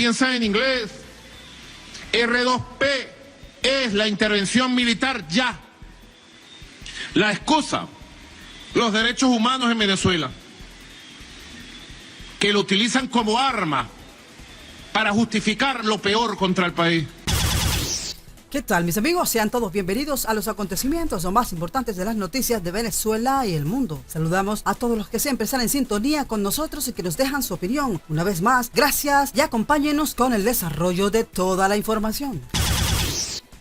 piensan en inglés. R2P es la intervención militar ya. La excusa, los derechos humanos en Venezuela, que lo utilizan como arma para justificar lo peor contra el país. ¿Qué tal, mis amigos? Sean todos bienvenidos a los acontecimientos más importantes de las noticias de Venezuela y el mundo. Saludamos a todos los que siempre están en sintonía con nosotros y que nos dejan su opinión. Una vez más, gracias y acompáñenos con el desarrollo de toda la información.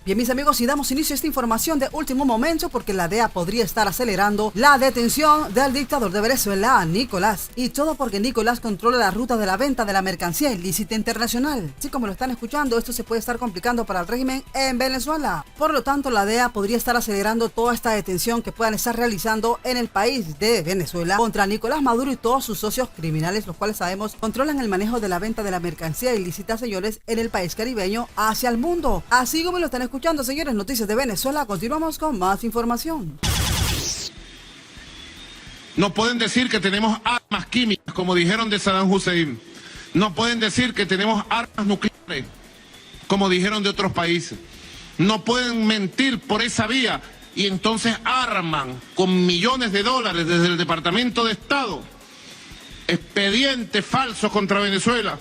Bien, mis amigos, y damos inicio a esta información de último momento porque la DEA podría estar acelerando la detención del dictador de Venezuela, Nicolás. Y todo porque Nicolás controla la ruta de la venta de la mercancía ilícita internacional. Así como lo están escuchando, esto se puede estar complicando para el régimen en Venezuela. Por lo tanto, la DEA podría estar acelerando toda esta detención que puedan estar realizando en el país de Venezuela contra Nicolás Maduro y todos sus socios criminales, los cuales sabemos controlan el manejo de la venta de la mercancía ilícita, señores, en el país caribeño hacia el mundo. Así como lo están escuchando, señores, noticias de Venezuela, continuamos con más información. No pueden decir que tenemos armas químicas, como dijeron de Saddam Hussein. No pueden decir que tenemos armas nucleares, como dijeron de otros países. No pueden mentir por esa vía y entonces arman con millones de dólares desde el Departamento de Estado expedientes falsos contra Venezuela.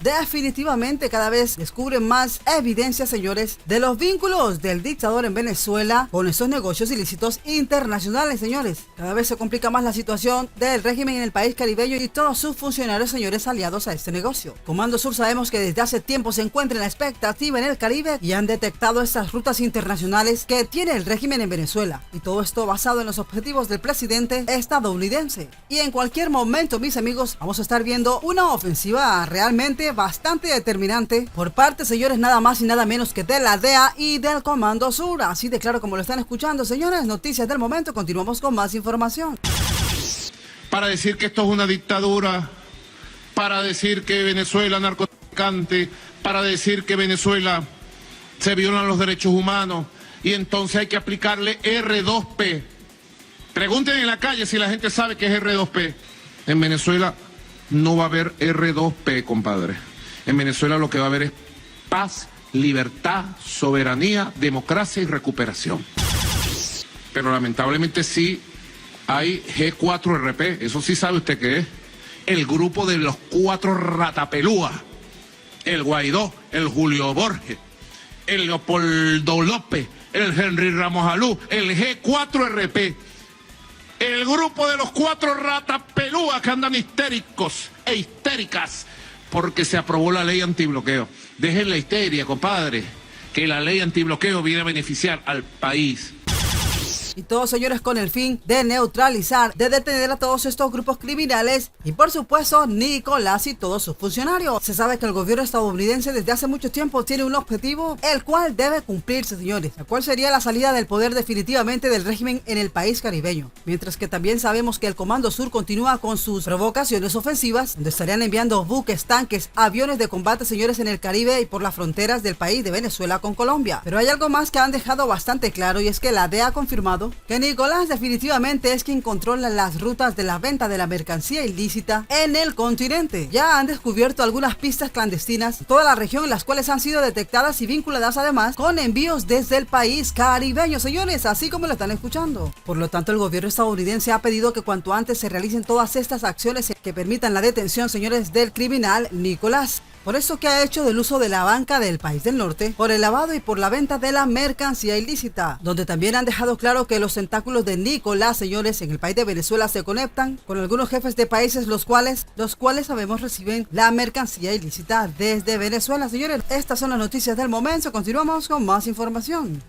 Definitivamente cada vez descubren más evidencias, señores, de los vínculos del dictador en Venezuela con esos negocios ilícitos internacionales, señores. Cada vez se complica más la situación del régimen en el país caribeño y todos sus funcionarios, señores, aliados a este negocio. Comando Sur sabemos que desde hace tiempo se encuentra en la expectativa en el Caribe y han detectado estas rutas internacionales que tiene el régimen en Venezuela. Y todo esto basado en los objetivos del presidente estadounidense. Y en cualquier momento, mis amigos, vamos a estar viendo una ofensiva realmente bastante determinante por parte, señores, nada más y nada menos que de la DEA y del Comando Sur. Así de claro como lo están escuchando, señores, noticias del momento. Continuamos con más información. Para decir que esto es una dictadura, para decir que Venezuela es narcotraficante, para decir que Venezuela se violan los derechos humanos y entonces hay que aplicarle R2P. Pregunten en la calle si la gente sabe qué es R2P. En Venezuela no va a haber R2P, compadre. En Venezuela lo que va a haber es paz, libertad, soberanía, democracia y recuperación. Pero lamentablemente sí hay G4RP, eso sí sabe usted qué es. El grupo de los 4 ratapelúas. El Guaidó, el Julio Borges, el Leopoldo López, el Henry Ramos Alú, el G4RP. El grupo de los 4 ratas pelúas que andan histéricos e histéricas porque se aprobó la ley antibloqueo. Dejen la histeria, compadre, que la ley antibloqueo viene a beneficiar al país. Y todos, señores, con el fin de neutralizar, de detener a todos estos grupos criminales y por supuesto Nicolás y todos sus funcionarios. Se sabe que el gobierno estadounidense desde hace mucho tiempo tiene un objetivo el cual debe cumplirse, señores, el cual sería la salida del poder definitivamente del régimen en el país caribeño. Mientras que también sabemos que el Comando Sur continúa con sus provocaciones ofensivas, donde estarían enviando buques, tanques, aviones de combate, señores, en el Caribe y por las fronteras del país de Venezuela con Colombia. Pero hay algo más que han dejado bastante claro y es que la DEA ha confirmado que Nicolás definitivamente es quien controla las rutas de la venta de la mercancía ilícita en el continente. Ya han descubierto algunas pistas clandestinas en toda la región, las cuales han sido detectadas y vinculadas además con envíos desde el país caribeño, señores, así como lo están escuchando. Por lo tanto, el gobierno estadounidense ha pedido que cuanto antes se realicen todas estas acciones que permitan la detención, señores, del criminal Nicolás. Por eso que ha hecho del uso de la banca del país del norte, por el lavado y por la venta de la mercancía ilícita, donde también han dejado claro que los tentáculos de Nicolás, señores, en el país de Venezuela se conectan con algunos jefes de países los cuales sabemos reciben la mercancía ilícita desde Venezuela, señores. Estas son las noticias del momento, continuamos con más información.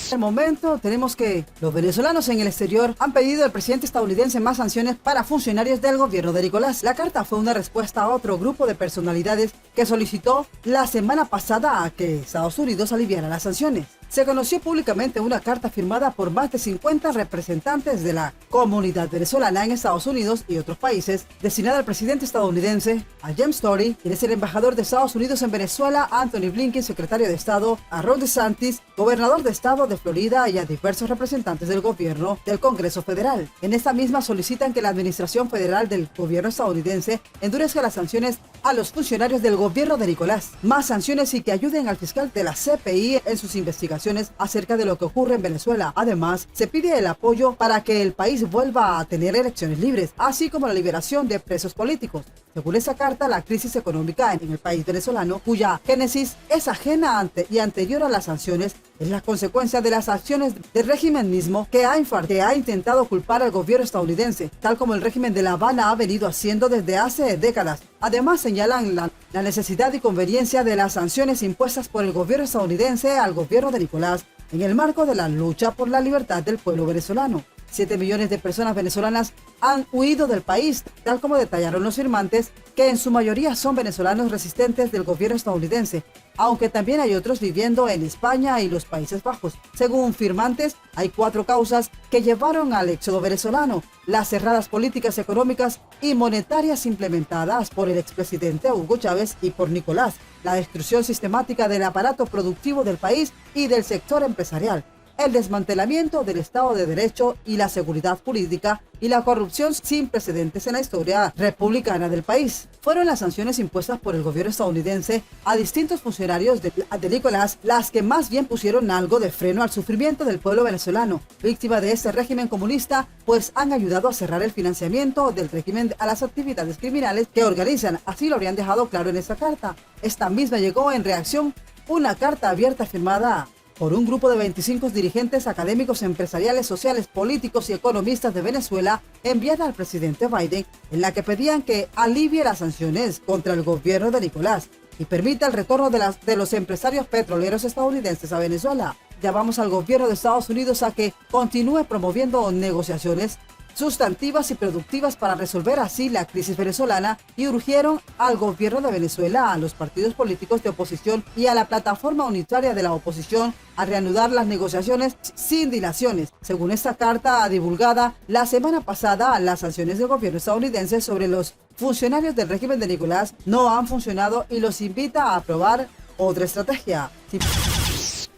En el momento tenemos que los venezolanos en el exterior han pedido al presidente estadounidense más sanciones para funcionarios del gobierno de Nicolás. La carta fue una respuesta a otro grupo de personalidades que solicitó la semana pasada a que Estados Unidos aliviara las sanciones. Se conoció públicamente una carta firmada por más de 50 representantes de la comunidad venezolana en Estados Unidos y otros países, destinada al presidente estadounidense, a James Story, quien es el embajador de Estados Unidos en Venezuela, Anthony Blinken, secretario de Estado, a Ron DeSantis, gobernador de Estado de Florida, y a diversos representantes del gobierno del Congreso Federal. En esta misma solicitan que la administración federal del gobierno estadounidense endurezca las sanciones a los funcionarios del gobierno de Nicolás más sanciones y que ayuden al fiscal de la CPI en sus investigaciones acerca de lo que ocurre en Venezuela. Además, se pide el apoyo para que el país vuelva a tener elecciones libres, así como la liberación de presos políticos. Según esa carta, la crisis económica en el país venezolano, cuya génesis es ajena y anterior a las sanciones, es la consecuencia de las acciones del régimen mismo que ha intentado culpar al gobierno estadounidense, tal como el régimen de La Habana ha venido haciendo desde hace décadas. Además, señalan la necesidad y conveniencia de las sanciones impuestas por el gobierno estadounidense al gobierno de Nicolás en el marco de la lucha por la libertad del pueblo venezolano. 7 millones de personas venezolanas han huido del país, tal como detallaron los firmantes, que en su mayoría son venezolanos resistentes del gobierno estadounidense, aunque también hay otros viviendo en España y los Países Bajos. Según firmantes, hay 4 causas que llevaron al éxodo venezolano: las cerradas políticas económicas y monetarias implementadas por el expresidente Hugo Chávez y por Nicolás, la destrucción sistemática del aparato productivo del país y del sector empresarial, el desmantelamiento del Estado de Derecho y la seguridad jurídica y la corrupción sin precedentes en la historia republicana del país. Fueron las sanciones impuestas por el gobierno estadounidense a distintos funcionarios de Nicolás las que más bien pusieron algo de freno al sufrimiento del pueblo venezolano, víctima de este régimen comunista, pues han ayudado a cerrar el financiamiento del régimen a las actividades criminales que organizan. Así lo habrían dejado claro en esta carta. Esta misma llegó en reacción una carta abierta firmada por un grupo de 25 dirigentes académicos, empresariales, sociales, políticos y economistas de Venezuela, enviada al presidente Biden, en la que pedían que alivie las sanciones contra el gobierno de Nicolás y permita el retorno de los empresarios petroleros estadounidenses a Venezuela. Llamamos al gobierno de Estados Unidos a que continúe promoviendo negociaciones sustantivas y productivas para resolver así la crisis venezolana, y urgieron al gobierno de Venezuela, a los partidos políticos de oposición y a la plataforma unitaria de la oposición a reanudar las negociaciones sin dilaciones. Según esta carta divulgada la semana pasada, las sanciones del gobierno estadounidense sobre los funcionarios del régimen de Nicolás no han funcionado y los invita a aprobar otra estrategia.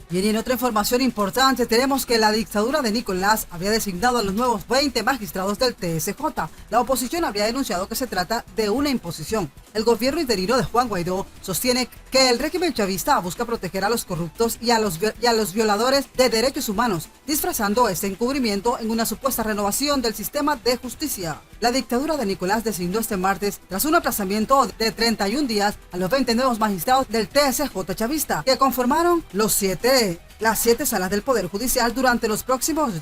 Bien, y en otra información importante tenemos que la dictadura de Nicolás había designado a los nuevos 20 magistrados del TSJ. La oposición habría denunciado que se trata de una imposición. El gobierno interino de Juan Guaidó sostiene que el régimen chavista busca proteger a los corruptos y a los violadores de derechos humanos, disfrazando este encubrimiento en una supuesta renovación del sistema de justicia. La dictadura de Nicolás designó este martes, tras un aplazamiento de 31 días, a los 20 nuevos magistrados del TSJ chavista, que conformaron las 7 salas del Poder Judicial durante los próximos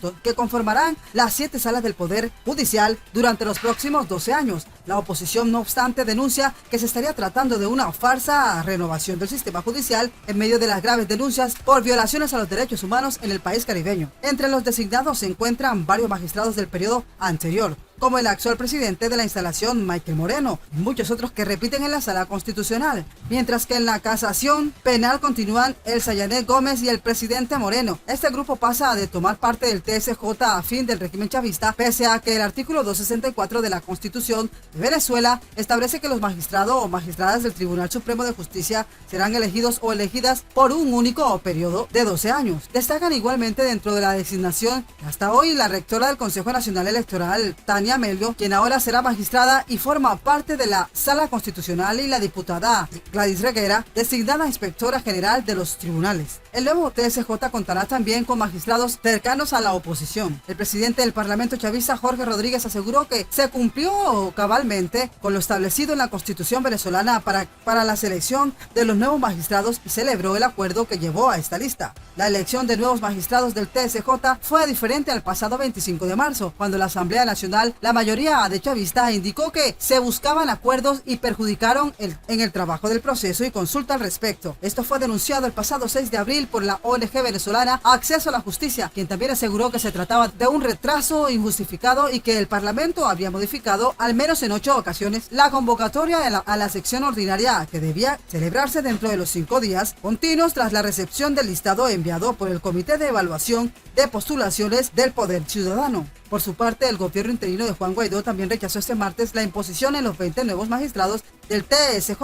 12 años. La oposición, no obstante, denuncia que se estaría tratando de una falsa renovación del sistema judicial en medio de las graves denuncias por violaciones a los derechos humanos en el país caribeño. Entre los designados se encuentran varios magistrados del periodo anterior, como el actual presidente de la instalación, Michael Moreno, y muchos otros que repiten en la Sala Constitucional, mientras que en la casación penal continúan el Sayanet Gómez y el presidente Moreno. Este grupo pasa de tomar parte del TSJ a fin del régimen chavista, pese a que el artículo 264 de la Constitución de Venezuela establece que los magistrados o magistradas del Tribunal Supremo de Justicia serán elegidos o elegidas por un único periodo de 12 años. Destacan igualmente dentro de la designación que hasta hoy la rectora del Consejo Nacional Electoral, Tania Melio, quien ahora será magistrada y forma parte de la Sala Constitucional, y la diputada Gladys Reguera, designada inspectora general de los tribunales. El nuevo TSJ contará también con magistrados cercanos a la oposición. El presidente del Parlamento chavista, Jorge Rodríguez, aseguró que se cumplió cabalmente con lo establecido en la Constitución venezolana para la selección de los nuevos magistrados y celebró el acuerdo que llevó a esta lista. La elección de nuevos magistrados del TSJ fue diferente al pasado 25 de marzo, cuando la Asamblea Nacional, la mayoría de chavistas, indicó que se buscaban acuerdos y perjudicaron en el trabajo del proceso y consulta al respecto. Esto fue denunciado el pasado 6 de abril por la ONG venezolana Acceso a la Justicia, quien también aseguró que se trataba de un retraso injustificado y que el Parlamento había modificado al menos en 8 ocasiones la convocatoria a la sección ordinaria, que debía celebrarse dentro de los 5 días continuos tras la recepción del listado enviado por el Comité de Evaluación de Postulaciones del Poder Ciudadano. Por su parte, el gobierno interino de Juan Guaidó también rechazó este martes la imposición en los 20 nuevos magistrados del TSJ,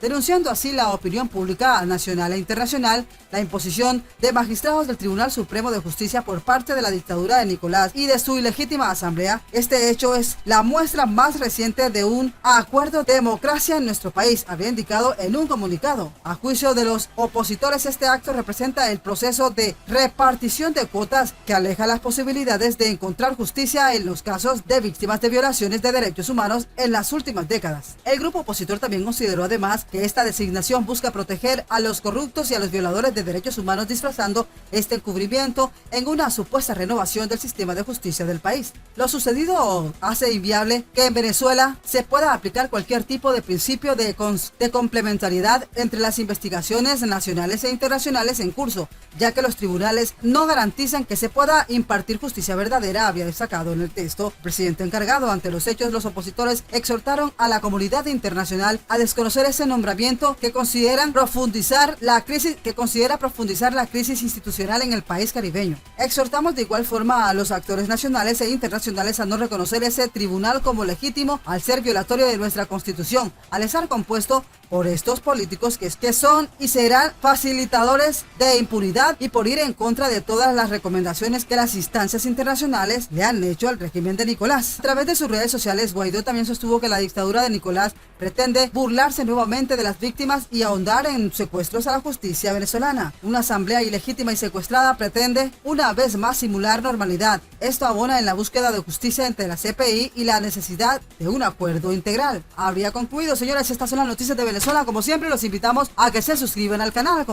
denunciando así la opinión pública nacional e internacional la imposición de magistrados del Tribunal Supremo de Justicia por parte de la dictadura de Nicolás y de su ilegítima asamblea. Este hecho es la muestra más reciente de un acuerdo de democracia en nuestro país, habría indicado en un comunicado. A juicio de los opositores, este acto representa el proceso de repartición de cuotas que aleja las posibilidades de encontrar justicia en los casos de víctimas de violaciones de derechos humanos en las últimas décadas. El grupo opositor también consideró además que esta designación busca proteger a los corruptos y a los violadores de derechos humanos, disfrazando este encubrimiento en una supuesta renovación del sistema de justicia del país. Lo sucedido hace inviable que en Venezuela se pueda aplicar cualquier tipo de principio de complementariedad entre las investigaciones nacionales e internacionales en curso, ya que los tribunales no garantizan que se pueda impartir justicia verdadera, había destacado en el texto el presidente encargado. Ante los hechos, los opositores exhortaron a la comunidad internacional a desconocer ese nombramiento que considera profundizar la crisis institucional en el país caribeño. Exhortamos de igual forma a los actores nacionales e internacionales a no reconocer ese tribunal como legítimo al ser violatorio de nuestra Constitución, al estar compuesto por estos políticos que son y serán facilitadores de impunidad y por ir en contra de todas las recomendaciones que las instancias internacionales le han hecho al régimen de Nicolás. A través de sus redes sociales, Guaidó también sostuvo que la dictadura de Nicolás pretende burlarse nuevamente de las víctimas y ahondar en secuestros a la justicia venezolana. Una asamblea ilegítima y secuestrada pretende una vez más simular normalidad. Esto abona en la búsqueda de justicia entre la CPI y la necesidad de un acuerdo integral. Habría concluido, señores, estas son las noticias de Venezuela. Como siempre, los invitamos a que se suscriban al canal.